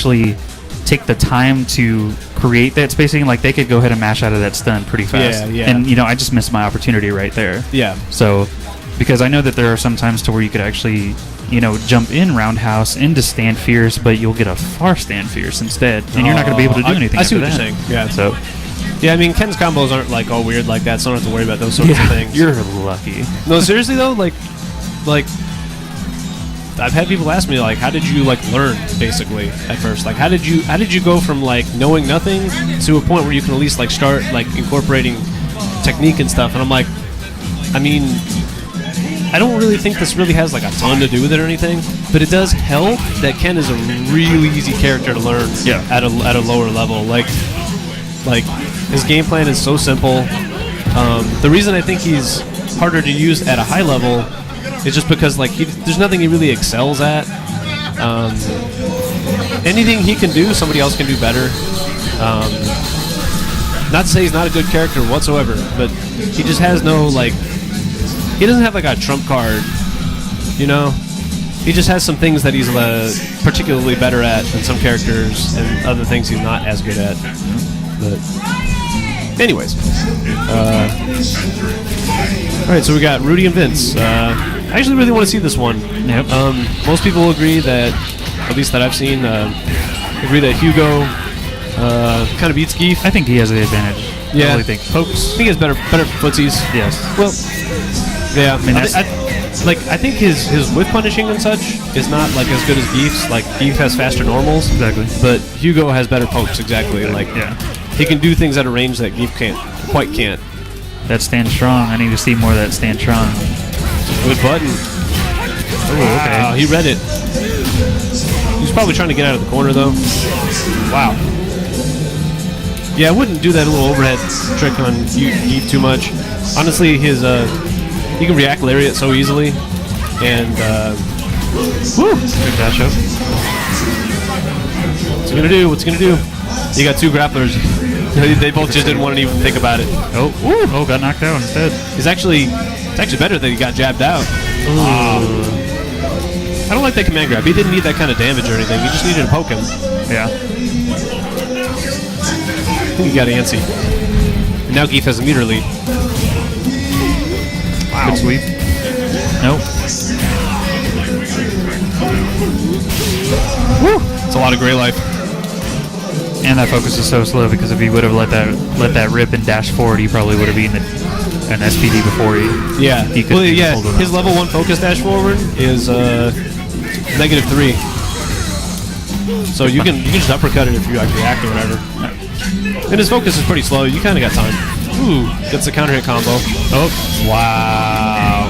actually take the time to create that spacing, like they could go ahead and mash out of that stun pretty fast. Yeah. And I just missed my opportunity right there. Yeah. So, because I know that there are some times to where you could actually, jump in roundhouse into stand fierce, but you'll get a far stand fierce instead, and you're not going to be able to do anything. I see what after you're that. saying. Yeah. So. Yeah, I mean, Ken's combos aren't like all weird like that, so I don't have to worry about those sorts of things. You're lucky. No, seriously though, like I've had people ask me like, how did you like learn basically at first? Like, how did you go from like knowing nothing to a point where you can at least like start like incorporating technique and stuff? And I'm like, I mean, I don't really think this really has like a ton to do with it or anything, but it does help that Ken is a really easy character to learn at a lower level. Like his game plan is so simple. The reason I think he's harder to use at a high level is just because like there's nothing he really excels at. Anything he can do, somebody else can do better. Not to say he's not a good character whatsoever, but he just has no like. He doesn't have like a trump card, He just has some things that he's particularly better at than some characters, and other things he's not as good at. But anyways, all right. So we got Rudy and Vince. I actually really want to see this one. Yep. Most people agree that, at least that I've seen, agree that Hugo kind of beats Geif. I think he has the advantage. Yeah. I really think pokes. I think he has better footsies. Yes. Well, yeah. I mean, I think his whiff punishing and such is not like as good as Geif's. Like Geif has faster normals. Exactly. But Hugo has better pokes. Exactly. Like he can do things at a range that Geif can't. That stand strong. I need to see more of that stand strong. Good button. Oh, okay. Wow, he read it. He's probably trying to get out of the corner though. Wow. Yeah, I wouldn't do that little overhead trick on Geif too much. Honestly, he can react lariat so easily, and Good dash up. what's he gonna do? You got two grapplers. They both just didn't want to even think about it. Oh, got knocked out instead. It's actually better that he got jabbed out. I don't like that command grab. He didn't need that kind of damage or anything. He just needed to poke him. Yeah. I think he got antsy. And now Geif has a meter lead. Wow. Good sweep. Nope. Woo! It's a lot of gray life. And that focus is so slow because if he would have let that rip and dash forward, he probably would have eaten an SPD before he could hold it his level 1 focus dash forward is -3. So you can just uppercut it if you like react or whatever. And his focus is pretty slow. You kind of got time. Ooh, gets the counter hit combo. Oh, wow.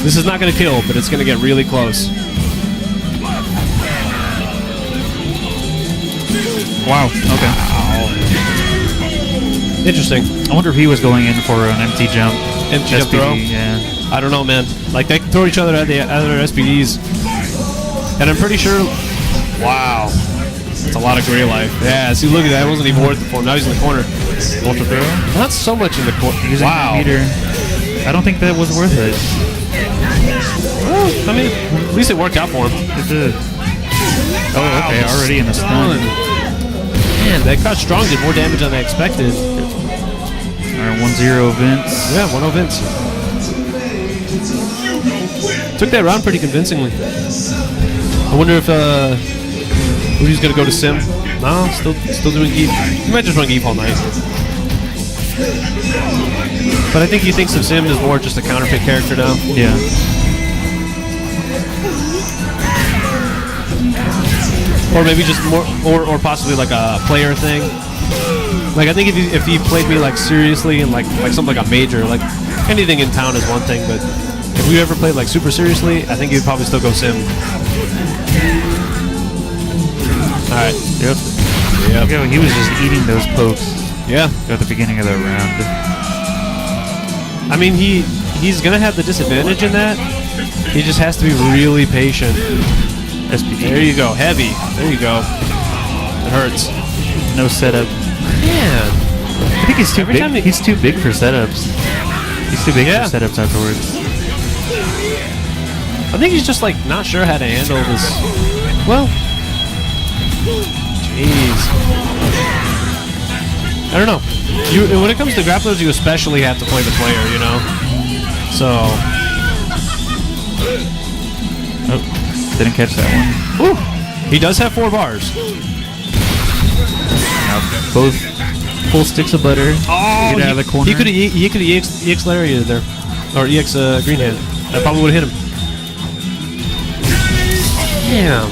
This is not going to kill, but it's going to get really close. Wow. Okay. Wow. Interesting. I wonder if he was going in for an empty jump. Empty jump throw? Yeah. I don't know, man. Like, they can throw each other at their SPDs. And I'm pretty sure... Wow. That's a lot of gray life. Yeah, see, look at that. It wasn't even worth it for him. Now he's in the corner. Ultra throw? Not so much in the corner. Wow. I don't think that was worth it. Well, I mean, at least it worked out for him. It did. Oh, okay. Already in the stun. Man, that crouch strong did more damage than I expected. Alright, 1-0 Vince. Yeah, 1-0 Vince. Took that round pretty convincingly. I wonder if Rudy's gonna go to Sim. No, still doing Geif. He might just run Geif all night. But I think he thinks of Sim as more just a counterpick character now. Yeah. Or maybe just more, or possibly like a player thing. Like I think if he played me like seriously and like something like a major, like anything in town is one thing, but if we ever played like super seriously, I think he'd probably still go Sim. All right. Yep. Yeah, he was just eating those pokes. Yeah. At the beginning of the round. I mean, he's gonna have the disadvantage in that. He just has to be really patient. SPD. There you go, heavy. There you go. It hurts. No setup. Man, I think he's too big. He's too big for setups. He's too big for setups afterwards. I think he's just like not sure how to handle this. Well, Jeez. I don't know. When it comes to grapplers, you especially have to play the player, you know? So... Oh, didn't catch that one. Woo! He does have 4 bars. Both full sticks of butter. Oh, get out of the corner. He could have EX Lariated there. Or EX Green Hand. That probably would have hit him. Damn.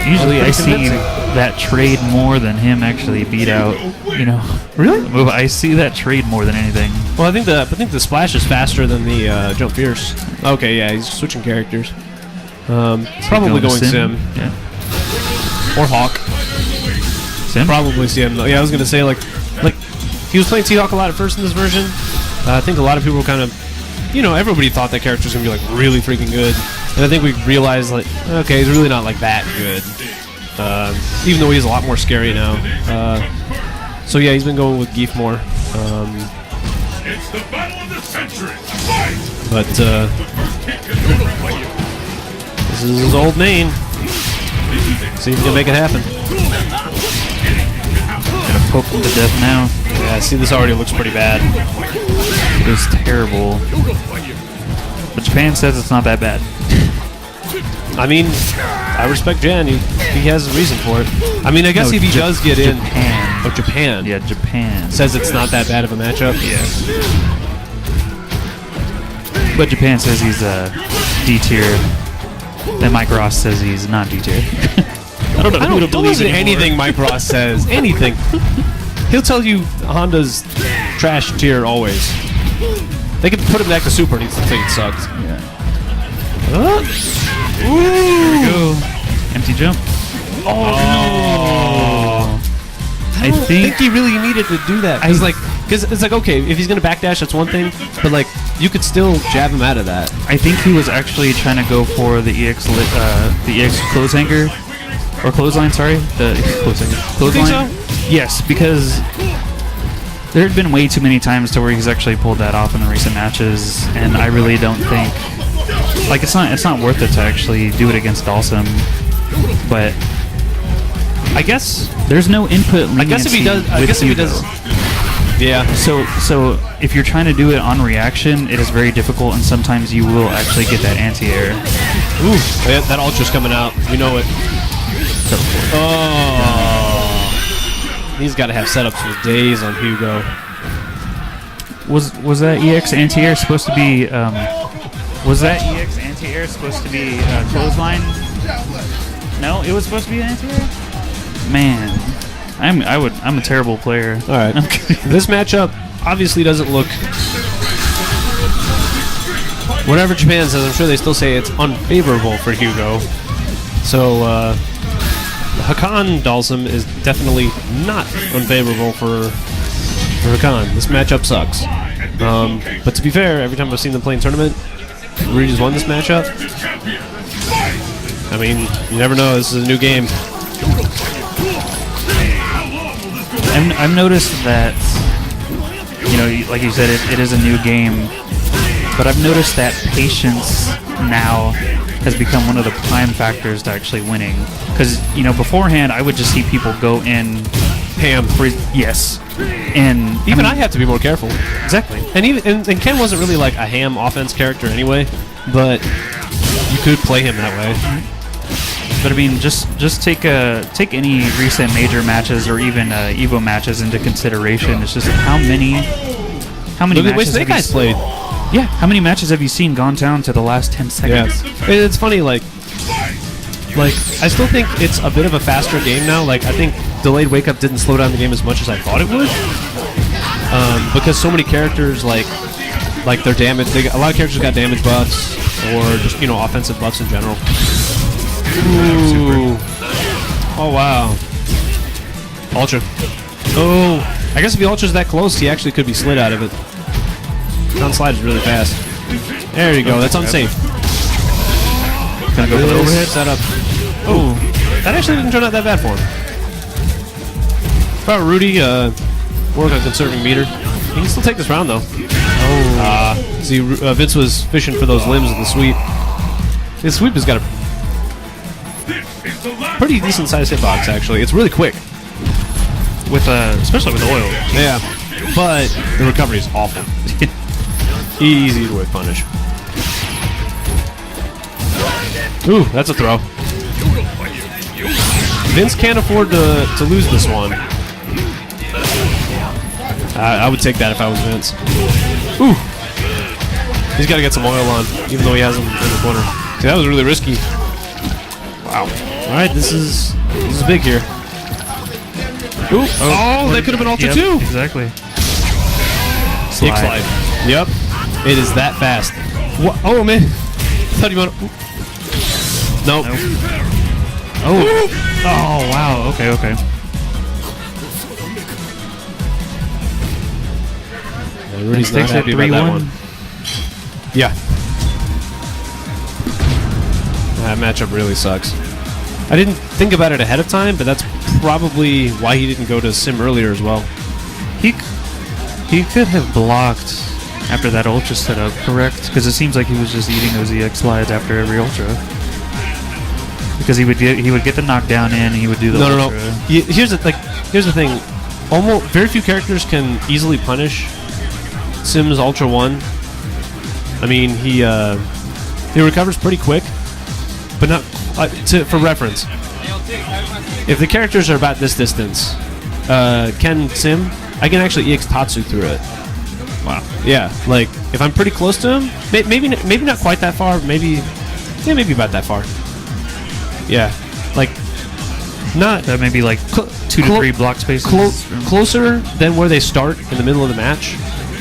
Usually I see that trade more than him actually beat out, you know. Really? Move. I see that trade more than anything. Well, I think the splash is faster than the jump fierce. Okay, yeah, he's switching characters. Probably going Sim. Yeah. Or Hawk. Sim? Probably Sim though. Yeah, I was gonna say like he was playing T-Hawk a lot at first in this version. I think a lot of people kind of, you know, everybody thought that character was gonna be like really freaking good, and I think we realized like, okay, he's really not like that good. Even though he's a lot more scary now. So yeah, he's been going with Geif more. It's the battle of the century. But this is his old main. See if he can make it happen. Gonna poke him to death now. Yeah, see, this already looks pretty bad. It is terrible. But Japan says it's not that bad. I mean, I respect Jan. He has a reason for it. I mean, I guess No, if he does get in... Japan. Oh, Japan. Yeah, Japan. Says it's not that bad of a matchup. Yeah. But Japan says he's D tier. Then Mike Ross says he's not D tier. I don't know who to Don't believe listen to anymore. anything Mike Ross says. Anything. He'll tell you Honda's trash tier always. They could put him back to Super and he'd think it sucks. Yeah. Huh? Here we go. Empty jump. Oh. I think he really needed to do that. Because it's like, okay, if he's going to backdash, that's one thing. But, like, you could still jab him out of that. I think he was actually trying to go for the EX close hanger. Or clothesline, sorry. The clothesline. You think so? Yes, because there had been way too many times to where he's actually pulled that off in the recent matches, and I really don't think, like, it's not worth it to actually do it against Dahlsim. But I guess there's no input leniency. I guess if he does, yeah. So if you're trying to do it on reaction, it is very difficult, and sometimes you will actually get that anti-air. Ooh, yeah, that ultra's coming out. We know it. Oh, he's got to have setups for days on Hugo. Was that EX anti-air supposed to be? Was that EX anti-air supposed to be clothesline? No, it was supposed to be anti-air. Man, I'm a terrible player. All right, this matchup obviously doesn't look. Whatever Japan says, I'm sure they still say it's unfavorable for Hugo. So. Hakan Dahlsim is definitely not unfavorable for Hakan. This matchup sucks. But to be fair, every time I've seen them play in tournament, Rudy's won this matchup. I mean, you never know. This is a new game. I've noticed that, you know, like you said, it is a new game. But I've noticed that patience now has become one of the prime factors to actually winning. Because, you know, beforehand, I would just see people go in Ham. Yes. And even I have to be more careful. Exactly. And even and Ken wasn't really like a ham offense character anyway, but you could play him that way. But I mean, just take any recent major matches or even Evo matches into consideration. It's just how many matches Snake Eyes played. Yeah, how many matches have you seen gone down to the last 10 seconds? Yeah. It's funny, like I still think it's a bit of a faster game now. Like, I think Delayed Wake Up didn't slow down the game as much as I thought it would. Because so many characters, like their damage, a lot of characters got damage buffs, or just, you know, offensive buffs in general. Ooh. Oh, wow. Ultra. Oh, I guess if the Ultra's that close, he actually could be slid out of it. Down slide is really fast. There you go. That's unsafe. Gonna go for the overhead setup. Oh, that actually didn't turn out that bad for him. About Rudy, work on conserving meter. He can still take this round though. Oh. See, Vince was fishing for those limbs in the sweep. His sweep has got a. This is the last pretty decent sized hitbox actually. It's really quick. With especially with oil. Yeah, but the recovery is awful. Easy to whip punish. Ooh, that's a throw. Vince can't afford to lose this one. I would take that if I was Vince. Ooh. He's got to get some oil on, even though he has him in the corner. See, that was really risky. Wow. All right, this is big here. Ooh. Oh, that could have been Ultra 2. Exactly. Stick slide. Yep. It is that fast. What? Oh, man. Thought you want to... Nope. Oh. Oh, wow. Okay, okay. Rudy's not happy about that one. Yeah. That matchup really sucks. I didn't think about it ahead of time, but that's probably why he didn't go to Sim earlier as well. He could have blocked after that Ultra setup, correct? Because it seems like he was just eating those EX slides after every Ultra. Because he would get the knockdown in, and he would do the Ultra. No. Here's the thing. Almost very few characters can easily punish Sim's Ultra 1. I mean, he recovers pretty quick, but not for reference. If the characters are about this distance, Ken Sim, I can actually EX Tatsu through it. Wow. Yeah, like if I'm pretty close to him, maybe not quite that far, maybe about that far. Yeah, like not that maybe like 2 to 3 block spaces. Closer than where they start in the middle of the match,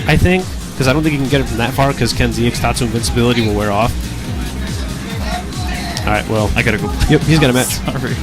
I think, because I don't think you can get it from that far because Ken's EX Tatsu invincibility will wear off. All right, well, I gotta go. Yep, he's got a match. Sorry.